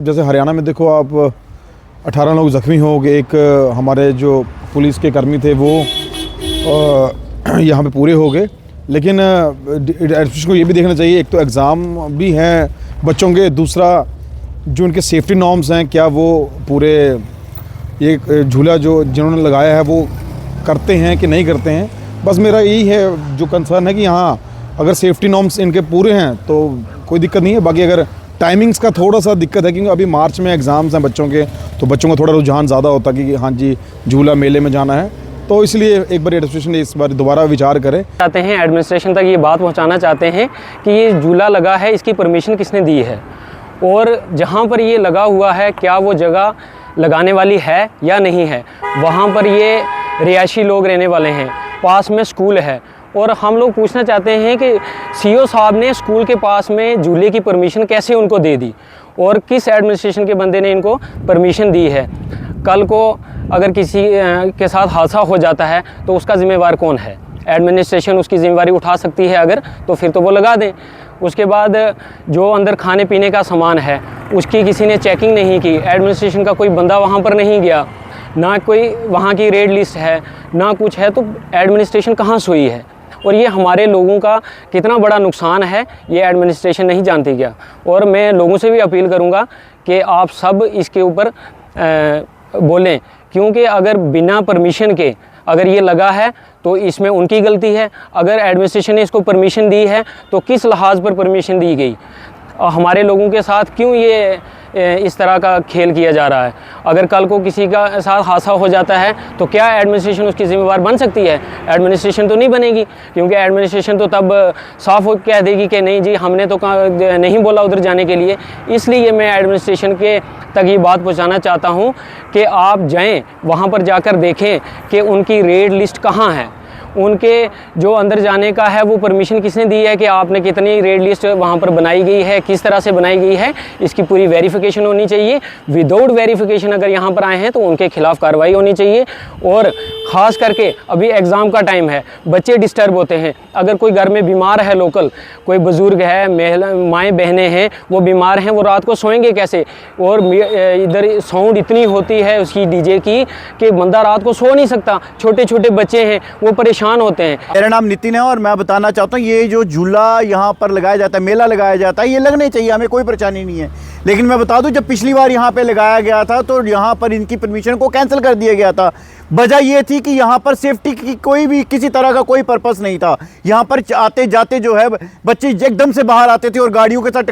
जैसे हरियाणा में देखो आप 18 लोग ज़ख्मी हो गए। एक हमारे जो पुलिस के कर्मी थे वो यहाँ पे पूरे हो गए। लेकिन एडमिनिस्ट्रेशन को ये भी देखना चाहिए, एक तो एग्ज़ाम भी हैं बच्चों के, दूसरा जो उनके सेफ्टी नॉर्म्स हैं क्या वो पूरे ये झूला जो जिन्होंने लगाया है वो करते हैं कि नहीं करते हैं। बस मेरा यही है जो कंसर्न है कि हाँ अगर सेफ्टी नॉर्म्स इनके पूरे हैं तो कोई दिक्कत नहीं है। बाकी अगर टाइमिंग्स का थोड़ा सा दिक्कत है क्योंकि अभी मार्च में एग्ज़ाम्स हैं बच्चों के, तो बच्चों का थोड़ा रुझान ज़्यादा होता है कि हाँ जी झूला मेले में जाना है, तो इसलिए एक बार एडमिनिस्ट्रेशन इस बार दोबारा विचार करें। चाहते हैं एडमिनिस्ट्रेशन तक ये बात पहुंचाना चाहते हैं कि ये झूला लगा है इसकी परमिशन किसने दी है, और जहां पर ये लगा हुआ है क्या वो जगह लगाने वाली है या नहीं है। वहां पर ये रिहायशी लोग रहने वाले हैं, पास में स्कूल है, और हम लोग पूछना चाहते हैं कि सीओ साहब ने स्कूल के पास में झूले की परमिशन कैसे उनको दे दी और किस एडमिनिस्ट्रेशन के बंदे ने इनको परमिशन दी है। कल को अगर किसी के साथ हादसा हो जाता है तो उसका ज़िम्मेवार कौन है? एडमिनिस्ट्रेशन उसकी ज़िम्मेवारी उठा सकती है अगर, तो फिर तो वो लगा दें। उसके बाद जो अंदर खाने पीने का सामान है उसकी किसी ने चेकिंग नहीं की, एडमिनिस्ट्रेशन का कोई बंदा वहाँ पर नहीं गया, ना कोई वहाँ की रेड लिस्ट है ना कुछ है, तो एडमिनिस्ट्रेशन कहाँ सोई है। और ये हमारे लोगों का कितना बड़ा नुकसान है ये एडमिनिस्ट्रेशन नहीं जानती क्या। और मैं लोगों से भी अपील करूँगा कि आप सब इसके ऊपर बोलें, क्योंकि अगर बिना परमिशन के अगर ये लगा है तो इसमें उनकी गलती है। अगर एडमिनिस्ट्रेशन ने इसको परमिशन दी है तो किस लिहाज पर परमिशन दी गई, और हमारे लोगों के साथ क्यों ये इस तरह का खेल किया जा रहा है। अगर कल को किसी का साथ हादसा हो जाता है तो क्या एडमिनिस्ट्रेशन उसकी ज़िम्मेवार बन सकती है? एडमिनिस्ट्रेशन तो नहीं बनेगी, क्योंकि एडमिनिस्ट्रेशन तो तब साफ हो कह देगी कि नहीं जी हमने तो नहीं बोला उधर जाने के लिए। इसलिए मैं एडमिनिस्ट्रेशन के तक ये बात पहुंचाना चाहता हूं कि आप जाएं वहां पर जाकर देखें कि उनकी रेड लिस्ट कहां है, उनके जो अंदर जाने का है वो परमिशन किसने दी है, कि आपने कितनी रेड लिस्ट वहाँ पर बनाई गई है, किस तरह से बनाई गई है, इसकी पूरी वेरिफिकेशन होनी चाहिए। विदाउट वेरिफिकेशन अगर यहाँ पर आए हैं तो उनके खिलाफ कार्रवाई होनी चाहिए। और ख़ास करके अभी एग्ज़ाम का टाइम है, बच्चे डिस्टर्ब होते हैं। अगर कोई घर में बीमार है, लोकल कोई बुज़ुर्ग है, महिला माएँ बहनें हैं वो बीमार हैं, वो रात को सोएंगे कैसे? और इधर साउंड इतनी होती है उसकी डीजे की कि बंदा रात को सो नहीं सकता। छोटे छोटे बच्चे हैं वो परेशान होते हैं। मेरा नाम नितिन है और मैं बताना चाहता हूँ ये जो झूला यहाँ पर लगाया जाता है, मेला लगाया जाता है, ये लगने चाहिए, हमें कोई परेशानी नहीं है। लेकिन मैं बता दूं जब पिछली बार यहाँ पे लगाया गया था तो यहाँ पर इनकी परमिशन को कैंसिल कर दिया गया था। वजह ये थी कि यहाँ पर सेफ्टी की कोई भी किसी तरह का कोई पर्पस नहीं था। यहाँ पर आते जाते जो है बच्चे एकदम से बाहर आते थे और गाड़ियों के साथ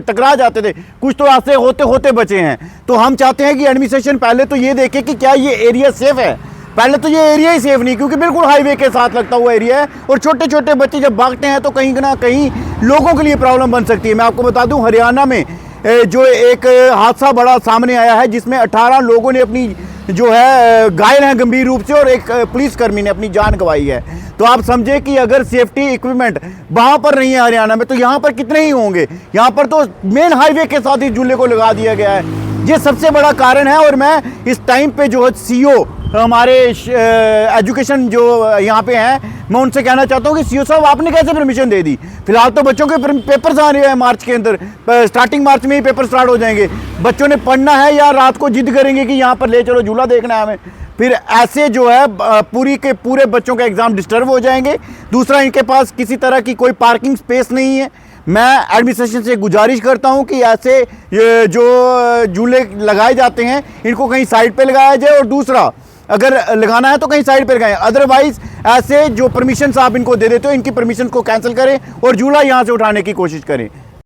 टकरा जाते थे, कुछ तो ऐसे होते होते बचे हैं। तो हम चाहते हैं कि एडमिनिस्ट्रेशन पहले तो ये देखे कि क्या ये एरिया सेफ है। पहले तो ये एरिया ही सेफ नहीं, क्योंकि बिल्कुल हाईवे के साथ लगता हुआ एरिया है और छोटे छोटे बच्चे जब भागते हैं तो कहीं ना कहीं लोगों के लिए प्रॉब्लम बन सकती है। मैं आपको बता दूं हरियाणा में जो एक हादसा बड़ा सामने आया है जिसमें 18 लोगों ने अपनी जो है घायल हैं गंभीर रूप से और एक पुलिसकर्मी ने अपनी जान गंवाई है। तो आप समझे कि अगर सेफ्टी इक्विपमेंट वहाँ पर नहीं है हरियाणा में तो यहाँ पर कितने ही होंगे। यहाँ पर तो मेन हाईवे के साथ ही झूले को लगा दिया गया है, ये सबसे बड़ा कारण है। और मैं इस टाइम पे जो है सीओ हमारे एजुकेशन जो यहाँ पे हैं, मैं उनसे कहना चाहता हूँ कि सीओ साहब आपने कैसे परमिशन दे दी? फिलहाल तो बच्चों के पेपर्स आ रहे हैं मार्च के अंदर, स्टार्टिंग मार्च में ही पेपर स्टार्ट हो जाएंगे। बच्चों ने पढ़ना है या रात को जिद करेंगे कि यहाँ पर ले चलो झूला देखना है हमें, फिर ऐसे जो है पूरी के पूरे बच्चों के एग्ज़ाम डिस्टर्ब हो जाएंगे। दूसरा इनके पास किसी तरह की कोई पार्किंग स्पेस नहीं है। मैं एडमिनिस्ट्रेशन से गुजारिश करता हूं कि ऐसे जो झूले लगाए जाते हैं इनको कहीं साइड पे लगाया जाए, और दूसरा अगर लगाना है तो कहीं साइड पे लगाएं। अदरवाइज ऐसे जो परमिशन आप इनको दे देते हो इनकी परमिशन को कैंसिल करें और झूला यहां से उठाने की कोशिश करें।